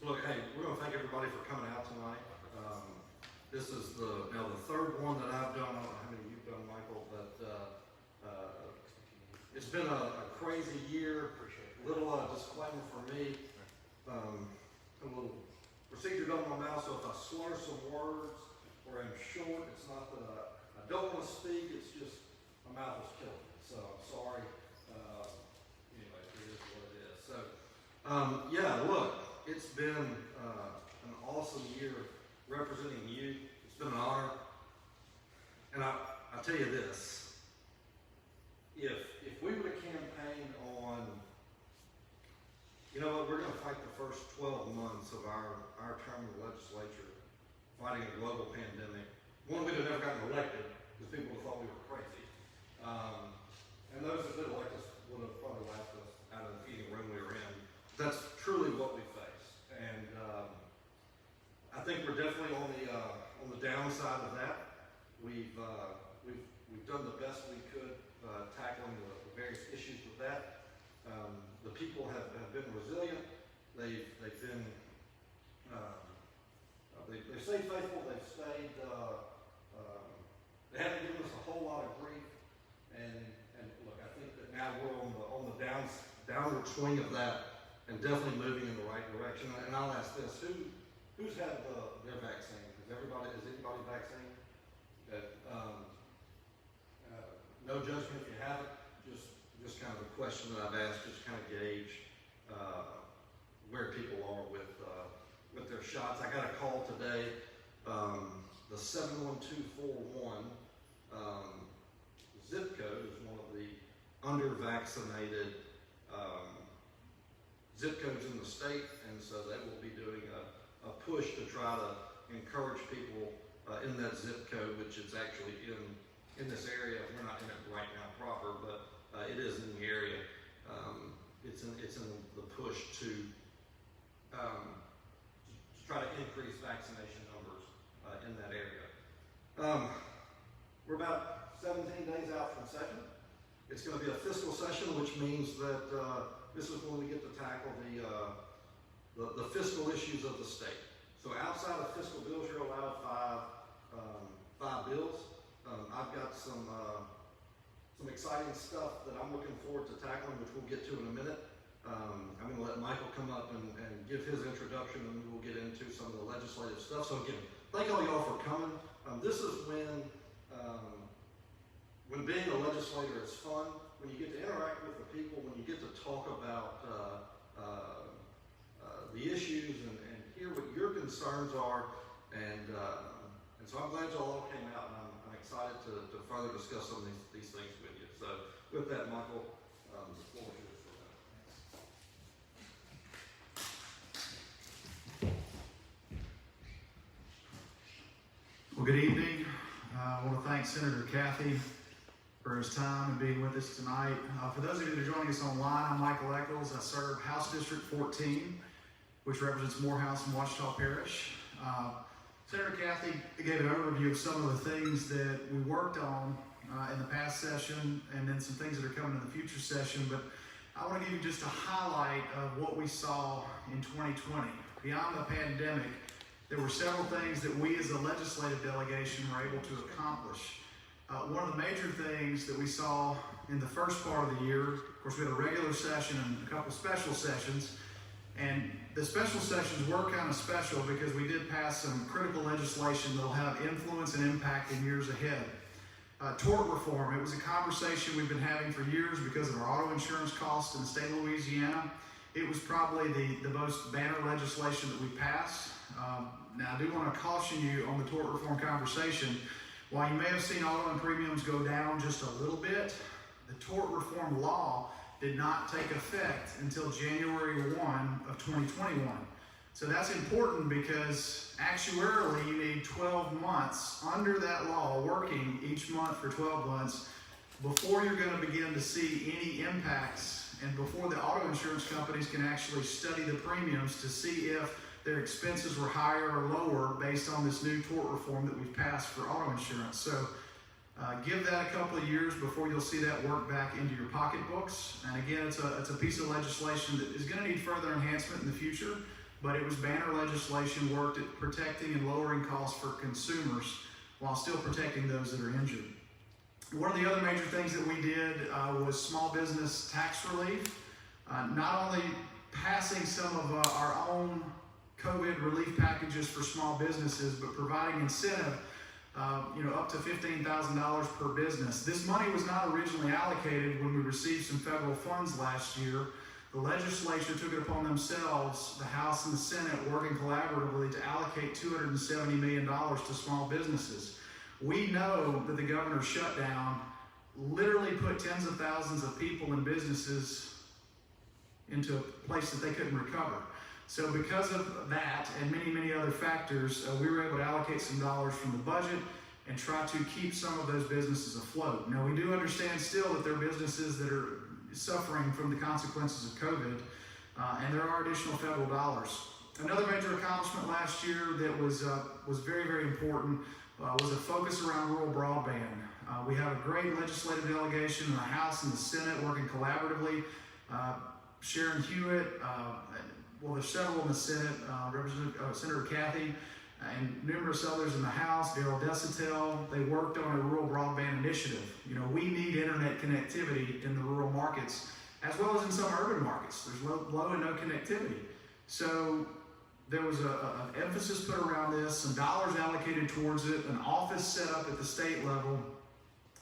Look, hey, we're going to thank everybody for coming out tonight. This is now the third one that I've done. I don't know how many you've done, Michael, but it's been a crazy year. Little disclaimer for me. A little procedure done on my mouth, so if I slur some words or I'm short, it's not that I don't want to speak. It's just my mouth is killing me. So I'm sorry. Anyway, it is what it is. So yeah, look. It's been an awesome year representing you. It's been an honor. And I tell you this, if we would have campaigned on, you know what, we're going to fight the first 12 months of our term in the legislature fighting a global pandemic. One, we'd have never gotten elected because people would have thought we were crazy. And those that did elect us would have probably laughed us out of the meeting room we were in. That's truly what we face. And I think we're definitely on the downside of that. We've done the best we could tackling the various issues with that. The people have been resilient. They've been they've stayed faithful. They've stayed. They haven't given us a whole lot of grief. And look, I think that now we're on the downward swing of that. And definitely moving in the right direction. And I'll ask this: who's had their vaccine? Is anybody vaccinated? No judgment if you haven't. Just kind of a question that I've asked, just kind of gauge where people are with their shots. I got a call today. The 71241 zip code is one of the under-vaccinated zip codes in the state, and so they will be doing a push to try to encourage people in that zip code, which is actually in this area. We're not in it right now proper, but it is in the area. It's in the push to try to increase vaccination numbers in that area. We're about 17 days out from session. It's going to be a fiscal session, which means that this is when we get to tackle the fiscal issues of the state. So outside of fiscal bills, you're allowed five bills. I've got some exciting stuff that I'm looking forward to tackling, which we'll get to in a minute. I'm going to let Michael come up and give his introduction, and we'll get into some of the legislative stuff. So again, thank all y'all for coming. This is when being a legislator is fun, when you get to interact with the people, when you get to talk about the issues and hear what your concerns are, and so I'm glad y'all all came out, and I'm excited to further discuss some of these things with you. So with that, Michael, the floor is yours for that. Well, good evening. I want to thank Senator Cathey for his time and being with us tonight. For those of you that are joining us online, I'm Michael Eccles. I serve House District 14, which represents Morehouse and Ouachita Parish. Senator Cathey gave an overview of some of the things that we worked on in the past session, and then some things that are coming in the future session. But I want to give you just a highlight of what we saw in 2020. Beyond the pandemic, there were several things that we as a legislative delegation were able to accomplish. One of the major things that we saw in the first part of the year, of course, we had a regular session and a couple special sessions, and the special sessions were kind of special because we did pass some critical legislation that will have influence and impact in years ahead. Tort reform, it was a conversation we've been having for years because of our auto insurance costs in the state of Louisiana. It was probably the most banner legislation that we passed. Now, I do want to caution you on the tort reform conversation. While you may have seen auto premiums go down just a little bit, the tort reform law did not take effect until January 1 of 2021. So that's important because actuarially you need 12 months under that law, working each month for 12 months, before you're going to begin to see any impacts and before the auto insurance companies can actually study the premiums to see if their expenses were higher or lower based on this new tort reform that we've passed for auto insurance. So give that a couple of years before you'll see that work back into your pocketbooks. And again, it's a piece of legislation that is going to need further enhancement in the future, but it was banner legislation worked at protecting and lowering costs for consumers while still protecting those that are injured. One of the other major things that we did was small business tax relief. Not only passing some of our own COVID relief packages for small businesses, but providing incentive, up to $15,000 per business. This money was not originally allocated when we received some federal funds last year. The legislature took it upon themselves, the House and the Senate, working collaboratively to allocate $270 million to small businesses. We know that the governor's shutdown literally put tens of thousands of people and businesses into a place that they couldn't recover. So because of that and many, many other factors, we were able to allocate some dollars from the budget and try to keep some of those businesses afloat. Now, we do understand still that there are businesses that are suffering from the consequences of COVID, and there are additional federal dollars. Another major accomplishment last year that was very, very important was a focus around rural broadband. We have a great legislative delegation in the House and the Senate working collaboratively. Sharon Hewitt, there's several in the Senate, Senator Kathy, and numerous others in the House, Darrell Desautels. They worked on a rural broadband initiative. We need internet connectivity in the rural markets, as well as in some urban markets. There's low and no connectivity. So there was an emphasis put around this, some dollars allocated towards it, an office set up at the state level.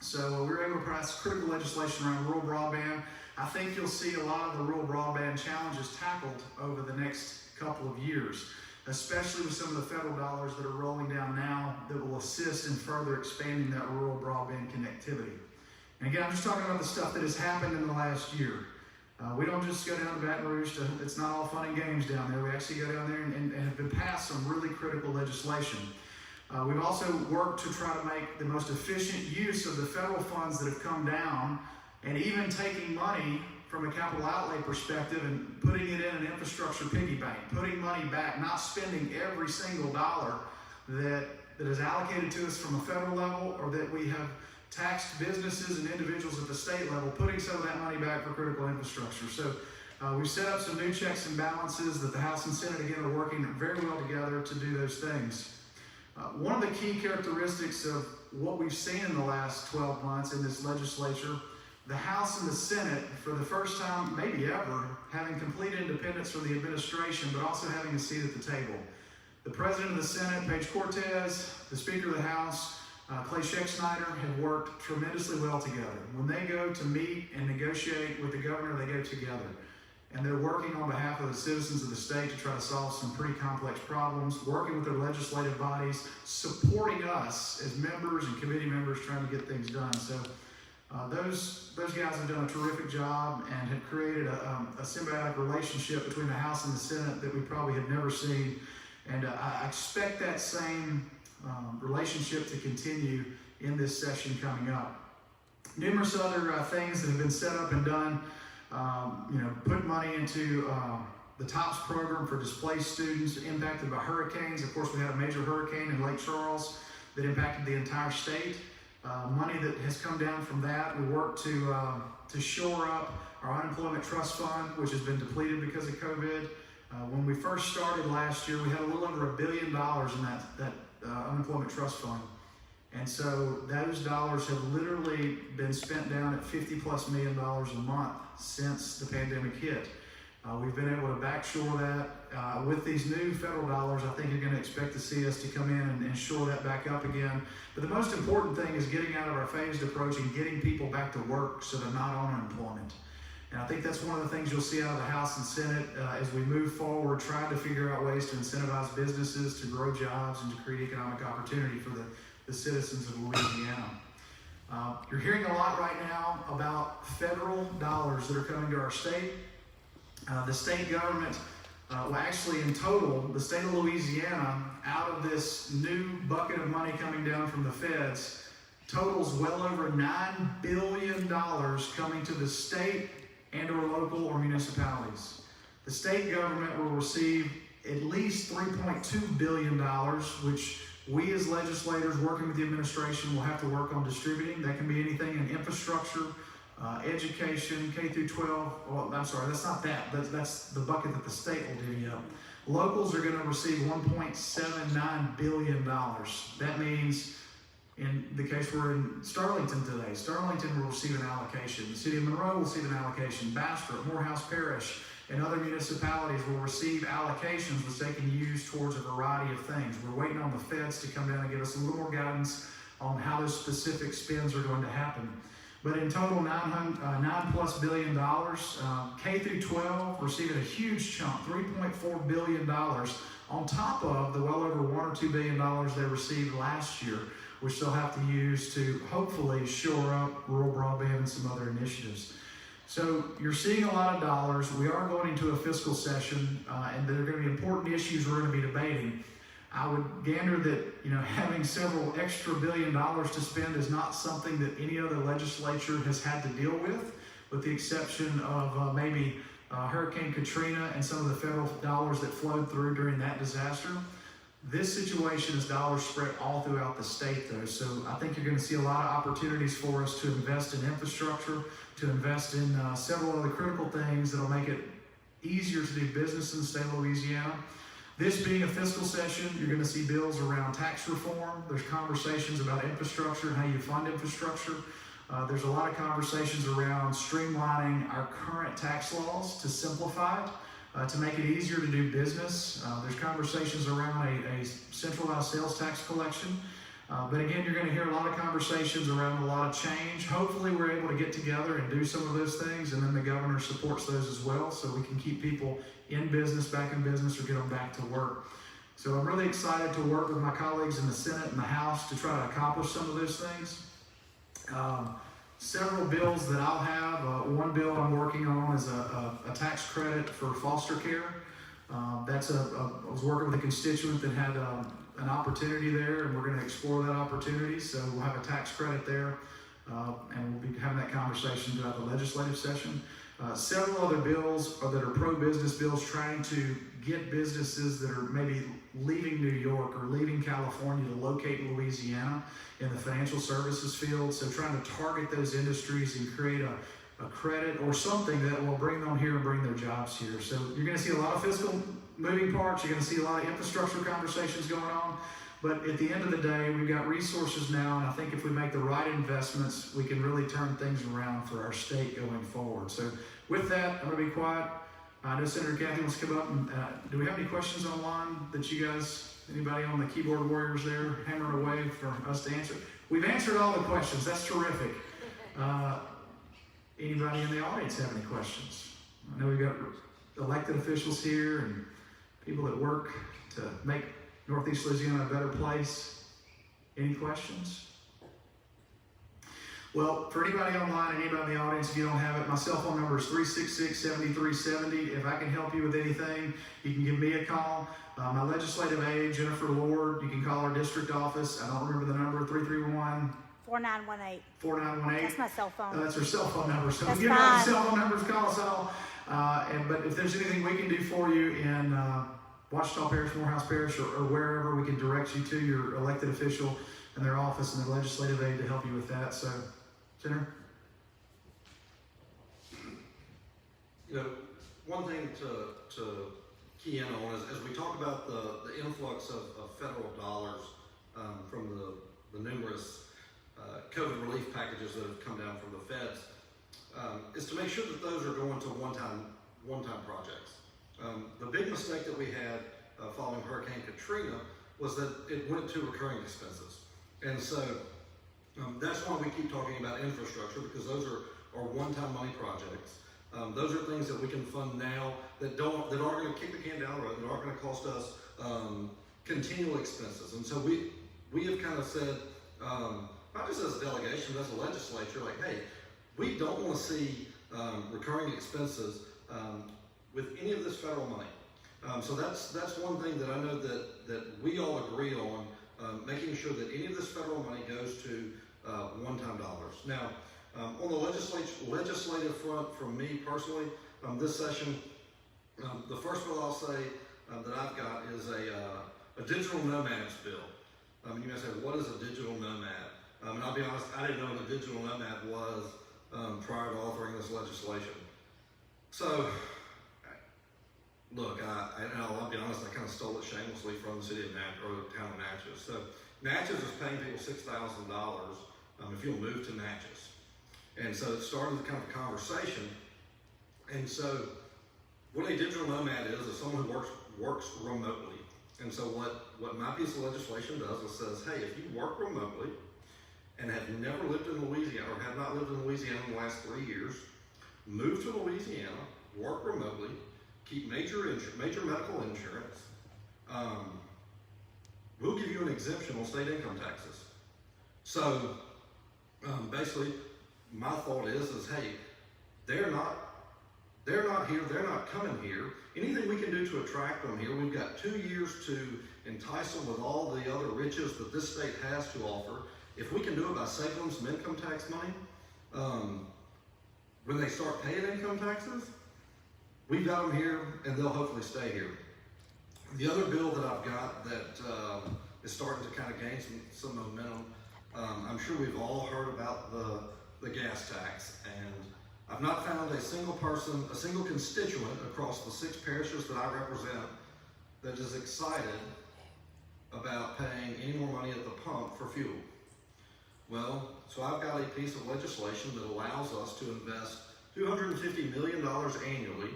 So we were able to pass critical legislation around rural broadband. I think you'll see a lot of the rural broadband challenges tackled over the next couple of years, especially with some of the federal dollars that are rolling down now that will assist in further expanding that rural broadband connectivity. And again, I'm just talking about the stuff that has happened in the last year. We don't just go down to Baton Rouge it's not all fun and games down there. We actually go down there and have been passed some really critical legislation. We've also worked to try to make the most efficient use of the federal funds that have come down, and even taking money from a capital outlay perspective and putting it in an infrastructure piggy bank, putting money back, not spending every single dollar that is allocated to us from a federal level or that we have taxed businesses and individuals at the state level, putting some of that money back for critical infrastructure. So we've set up some new checks and balances that the House and Senate, again, are working very well together to do those things. One of the key characteristics of what we've seen in the last 12 months in this legislature, the House and the Senate, for the first time, maybe ever, having complete independence from the administration, but also having a seat at the table. The President of the Senate, Paige Cortez, the Speaker of the House, Clay Schexnayder, have worked tremendously well together. When they go to meet and negotiate with the governor, they go together. And they're working on behalf of the citizens of the state to try to solve some pretty complex problems, working with their legislative bodies, supporting us as members and committee members trying to get things done. So those guys have done a terrific job and have created a symbiotic relationship between the House and the Senate that we probably have never seen. And I expect that same relationship to continue in this session coming up. Numerous other things that have been set up and done. Put money into the TOPS program for displaced students impacted by hurricanes. Of course, we had a major hurricane in Lake Charles that impacted the entire state. Money that has come down from that. We worked to shore up our unemployment trust fund, which has been depleted because of COVID. When we first started last year, we had a little under $1 billion in that unemployment trust fund. And so those dollars have literally been spent down at $50+ million a month since the pandemic hit. We've been able to backshore that. With these new federal dollars, I think you're going to expect to see us to come in and shore that back up again. But the most important thing is getting out of our phased approach and getting people back to work so they're not on unemployment. And I think that's one of the things you'll see out of the House and Senate as we move forward, trying to figure out ways to incentivize businesses to grow jobs and to create economic opportunity for the citizens of Louisiana. You're hearing a lot right now about federal dollars that are coming to our state. The state government, actually in total, the state of Louisiana, out of this new bucket of money coming down from the feds, totals well over $9 billion coming to the state and or local or municipalities. The state government will receive at least $3.2 billion, which we as legislators working with the administration will have to work on distributing. That can be anything in infrastructure, education, K through 12, well, I'm sorry, that's not that. That's the bucket that the state will divvy up. Locals are going to receive $1.79 billion. That means, in the case we're in Sterlington today, Sterlington will receive an allocation. The city of Monroe will receive an allocation. Bastrop, Morehouse Parish, and other municipalities will receive allocations which they can use towards a variety of things. We're waiting on the feds to come down and give us a little more guidance on how those specific spends are going to happen. But in total, $9+ billion. K through 12 receiving a huge chunk, $3.4 billion, on top of the well over $1 or $2 billion they received last year, which they'll have to use to hopefully shore up rural broadband and some other initiatives. So you're seeing a lot of dollars. We are going into a fiscal session, and there are going to be important issues we're going to be debating. I would gander that, having several extra $1 billion to spend is not something that any other legislature has had to deal with the exception of maybe Hurricane Katrina and some of the federal dollars that flowed through during that disaster. This situation is dollars spread all throughout the state, though, so I think you're going to see a lot of opportunities for us to invest in infrastructure, to invest in several other critical things that will make it easier to do business in the state of Louisiana. This being a fiscal session, you're going to see bills around tax reform. There's conversations about infrastructure and how you fund infrastructure. There's a lot of conversations around streamlining our current tax laws to simplify it, to make it easier to do business. There's conversations around a centralized sales tax collection. But again, you're going to hear a lot of conversations around a lot of change. Hopefully we're able to get together and do some of those things, and then the governor supports those as well, so we can keep people in business, back in business, or get them back to work. So I'm really excited to work with my colleagues in the Senate and the House to try to accomplish some of those things. Several bills that I'll have. One bill I'm working on is a tax credit for foster care. I was working with a constituent that had an opportunity there, and we're going to explore that opportunity. So we'll have a tax credit there, and we'll be having that conversation throughout the legislative session. Several other bills that are pro-business bills trying to get businesses that are maybe leaving New York or leaving California to locate in Louisiana in the financial services field. So trying to target those industries and create a credit or something that will bring them here and bring their jobs here. So you're going to see a lot of fiscal moving parts. You're going to see a lot of infrastructure conversations going on. But at the end of the day, we've got resources now, and I think if we make the right investments, we can really turn things around for our state going forward. So with that, I'm going to be quiet. I know Senator Kathy wants to come up. And, do we have any questions online that you guys, anybody on the keyboard warriors there, hammering away for us to answer? We've answered all the questions. That's terrific. Anybody in the audience have any questions? I know we've got elected officials here and people that work to make Northeast Louisiana a better place. Any questions? Well, for anybody online and anybody in the audience, if you don't have it, my cell phone number is 366-7370. If I can help you with anything, you can give me a call. My legislative aide, Jennifer Lord, you can call our district office. I don't remember the number, 331 4918. 4918. That's my cell phone. That's her cell phone number. So That's give her the fine. cell phone numbers, call us all. But if there's anything we can do for you in Ouachita Parish, Morehouse Parish, or wherever, we can direct you to your elected official and their office and their legislative aide to help you with that. So, Senator? One thing to key in on is as we talk about the influx of federal dollars from the numerous COVID relief packages that have come down from the feds, is to make sure that those are going to one-time projects. The big mistake that we had following Hurricane Katrina was that it went to recurring expenses. And so that's why we keep talking about infrastructure, because those are one-time money projects. Those are things that we can fund now that aren't going to kick the can down the road, that aren't going to cost us continual expenses. And so we have kind of said, not just as a delegation, but as a legislature, like, hey, we don't want to see recurring expenses with any of this federal money. So that's one thing that I know that we all agree on, making sure that any of this federal money goes to one-time dollars. Now, on the legislative front, from me personally, this session, the first bill I'll say that I've got is a digital nomads bill. You may say, what is a digital nomad? And I'll be honest, I didn't know what a digital nomad was prior to authoring this legislation. So, look, I'll be honest, I kind of stole it shamelessly from the city of or the town of Natchez. So, Natchez is paying people $6,000 if you'll move to Natchez. And so it started kind of a conversation. And so, what a digital nomad is someone who works remotely. And so what my piece of legislation does is says, hey, if you work remotely and have never lived in Louisiana or have not lived in Louisiana in the last 3 years, move to Louisiana, work remotely, keep major medical insurance, we'll give you an exemption on state income taxes. So basically, my thought is hey, they're not here, they're not coming here. Anything we can do to attract them here, we've got 2 years to entice them with all the other riches that this state has to offer. If we can do it by saving them some income tax money, when they start paying income taxes, we've got them here and they'll hopefully stay here. The other bill that I've got that is starting to kind of gain some momentum, I'm sure we've all heard about the gas tax, and I've not found a single person, a single constituent across the 6 parishes that I represent that is excited about paying any more money at the pump for fuel. Well, so I've got a piece of legislation that allows us to invest $250 million annually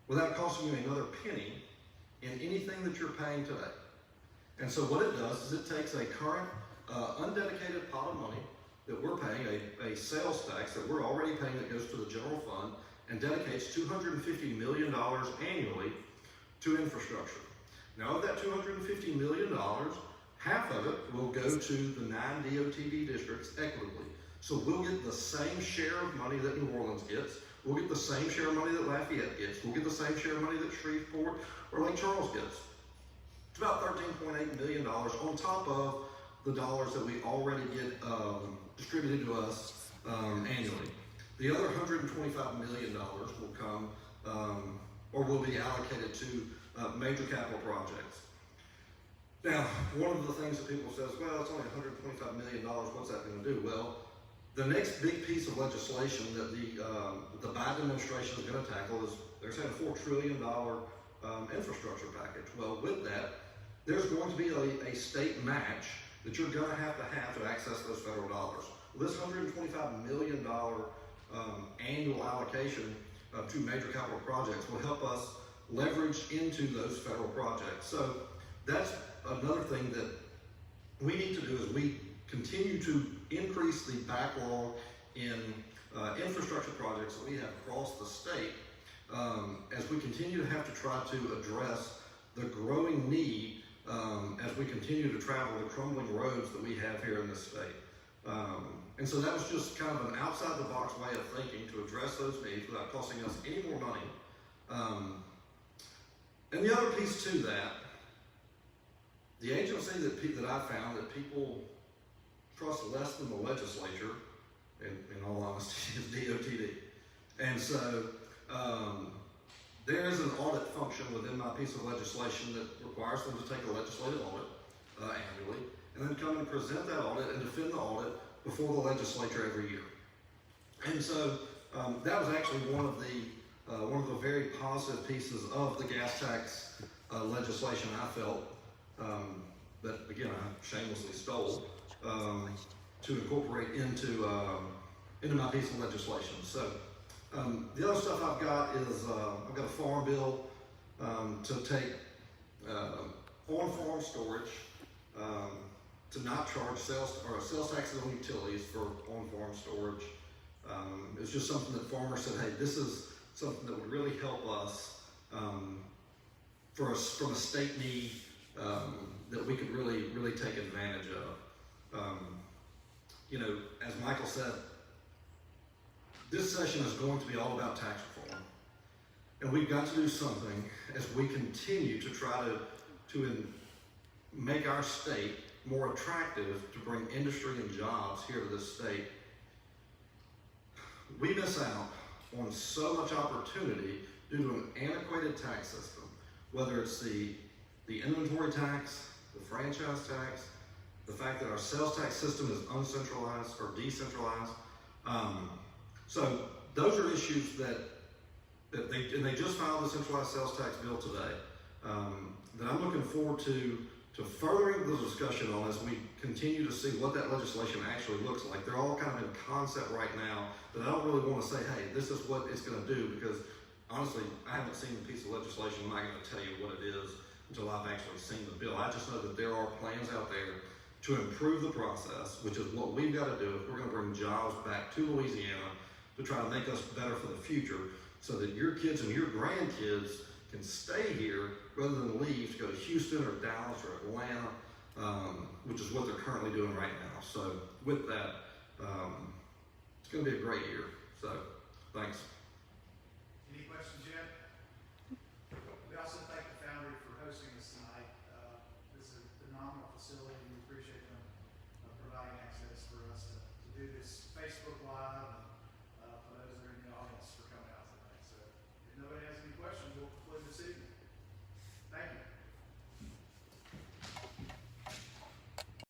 without costing you another penny in anything that you're paying today. And so what it does is it takes a current undedicated pot of money that we're paying, a sales tax that we're already paying that goes to the general fund, and dedicates $250 million annually to infrastructure. Now of that $250 million, half of it will go to the 9 DOTD districts equitably. So we'll get the same share of money that New Orleans gets, we'll get the same share of money that Lafayette gets, we'll get the same share of money that Shreveport or Lake Charles gets. It's about $13.8 million on top of the dollars that we already get distributed to us annually. The other $125 million will come or will be allocated to major capital projects. Now, one of the things that people says, well, it's only $125 million, what's that going to do? Well, the next big piece of legislation that the Biden administration is going to tackle is, they're saying a $4 trillion infrastructure package. Well, with that, there's going to be a state match that you're going to have to access those federal dollars. This $125 million annual allocation to major capital projects will help us leverage into those federal projects. So that's another thing that we need to do, is we continue to increase the backlog in infrastructure projects that we have across the state as we continue to have to try to address the growing need as we continue to travel the crumbling roads that we have here in this state. And so that was just kind of an outside the box way of thinking to address those needs without costing us any more money. And the other piece to that, the agency that I found that people trust less than the legislature, in all honesty, is DOTD. And so there is an audit function within my piece of legislation that requires them to take a legislative audit annually, and then come and present that audit and defend the audit before the legislature every year. And so that was actually one of the very positive pieces of the gas tax legislation I felt that, again, I shamelessly stole to incorporate into my piece of legislation. So the other stuff I've got is I've got a farm bill to take on-farm storage to not charge sales taxes on utilities for on-farm storage. It's just something that farmers said, hey, this is something that would really help us from a state need that we could really take advantage of. You know, as Michael said, this session is going to be all about tax reform. And we've got to do something as we continue to try to make our state more attractive to bring industry and jobs here to this state. We miss out on so much opportunity due to an antiquated tax system, whether it's the inventory tax, the franchise tax, the fact that our sales tax system is uncentralized or decentralized. So those are issues that they just filed the centralized sales tax bill today, that I'm looking forward to furthering the discussion on as we continue to see what that legislation actually looks like. They're all kind of in concept right now, but I don't really want to say, hey, this is what it's going to do, because honestly, I haven't seen the piece of legislation. I'm not going to tell you what it is until I've actually seen the bill. I just know that there are plans out there to improve the process, which is what we've got to do if we're going to bring jobs back to Louisiana to try to make us better for the future, so that your kids and your grandkids can stay here rather than leave to go to Houston or Dallas or Atlanta, which is what they're currently doing right now. So with that, it's going to be a great year. So thanks. Any questions yet? We also thank the Foundry for hosting us tonight. This is a phenomenal facility. We appreciate them providing access for us to do this Facebook Live.